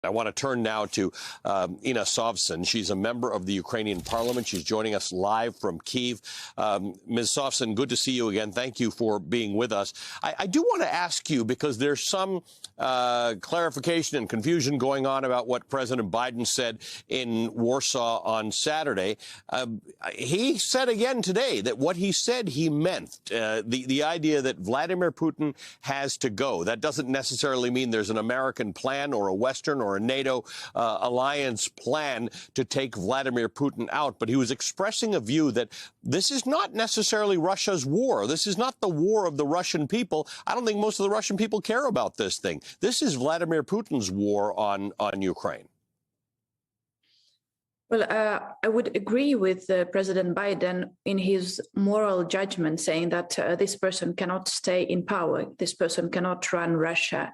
I want to turn now to Inna Sovsun. She's a member of the Ukrainian parliament. She's joining us live from Kyiv. Ms. Sovsun, good to see you again. Thank you for being with us. I do want to ask you, because there's some clarification and confusion going on about what President Biden said in Warsaw on Saturday. He said again today that what he said he meant. The idea that Vladimir Putin has to go. That doesn't necessarily mean there's an American plan or a Western or a NATO alliance plan to take Vladimir Putin out. But he was expressing a view that this is not necessarily Russia's war. This is not the war of the Russian people. I don't think most of the Russian people care about this thing. This is Vladimir Putin's war on Ukraine. Well, I would agree with President Biden in his moral judgment, saying that this person cannot stay in power, this person cannot run Russia.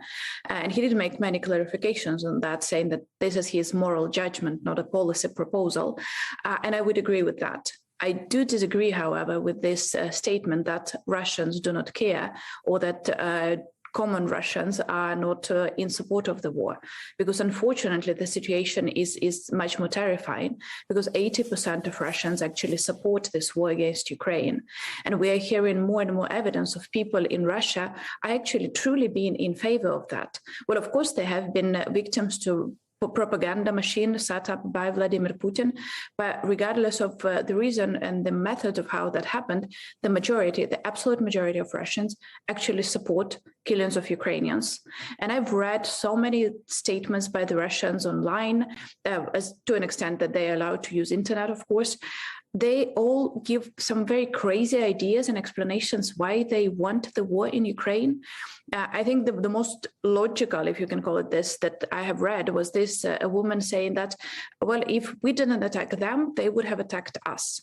And he did make many clarifications on that, saying that this is his moral judgment, not a policy proposal. And I would agree with that. I do disagree, however, with this statement that Russians do not care, or that common Russians are not in support of the war, because unfortunately the situation is much more terrifying, because 80% of Russians actually support this war against Ukraine. And we are hearing more and more evidence of people in Russia are actually truly being in favor of that. Well, of course, they have been victims to propaganda machine set up by Vladimir Putin. But regardless of the reason and the method of how that happened, the majority, the absolute majority of Russians actually support killings of Ukrainians. And I've read so many statements by the Russians online, as to an extent that they are allowed to use internet, of course. They all give some very crazy ideas and explanations why they want the war in Ukraine. I think the most logical, if you can call it this, that I have read was this, a woman saying that, well, if we didn't attack them, they would have attacked us.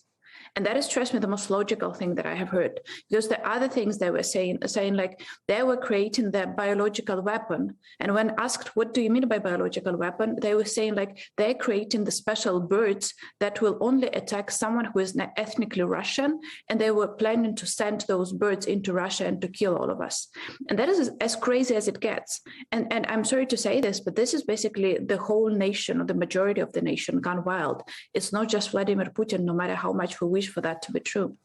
And that is, trust me, the most logical thing that I have heard. Because the other things they were saying like they were creating their biological weapon. And when asked, what do you mean by biological weapon? They were saying like they're creating the special birds that will only attack someone who is ethnically Russian. And they were planning to send those birds into Russia and to kill all of us. And that is as crazy as it gets. And I'm sorry to say this, but this is basically the whole nation, or the majority of the nation, gone wild. It's not just Vladimir Putin, no matter how much we wish for that to be true.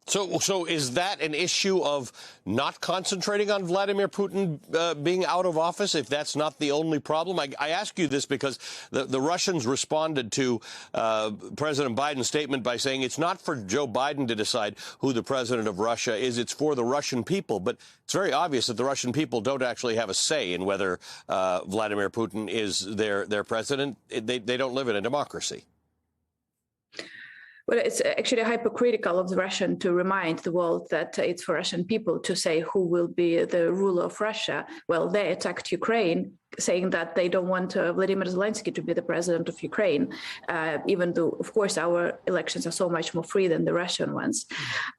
So is that an issue of not concentrating on Vladimir Putin being out of office, if that's not the only problem? I ask you this because the Russians responded to President Biden's statement by saying it's not for Joe Biden to decide who the president of Russia is, it's for the Russian people. But it's very obvious that the Russian people don't actually have a say in whether Vladimir Putin is their president. They don't live in a democracy. Well, it's actually hypocritical of the Russian to remind the world that it's for Russian people to say who will be the ruler of Russia. Well, they attacked Ukraine, saying that they don't want Vladimir Zelensky to be the president of Ukraine, even though, of course, our elections are so much more free than the Russian ones.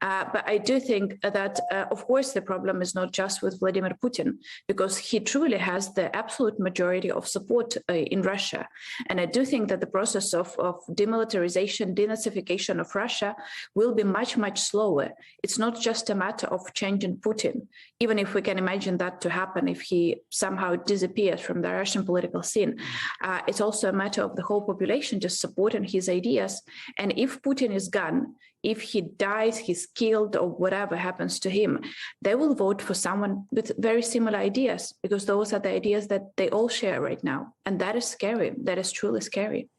But I do think that, of course, the problem is not just with Vladimir Putin, because he truly has the absolute majority of support in Russia. And I do think that the process of demilitarization, denazification of Russia will be much, much slower. It's not just a matter of changing Putin, even if we can imagine that to happen if he somehow disappears from the Russian political scene. It's also a matter of the whole population just supporting his ideas. And if Putin is gone, if he dies, he's killed, or whatever happens to him, they will vote for someone with very similar ideas, because those are the ideas that they all share right now. And that is scary. That is truly scary.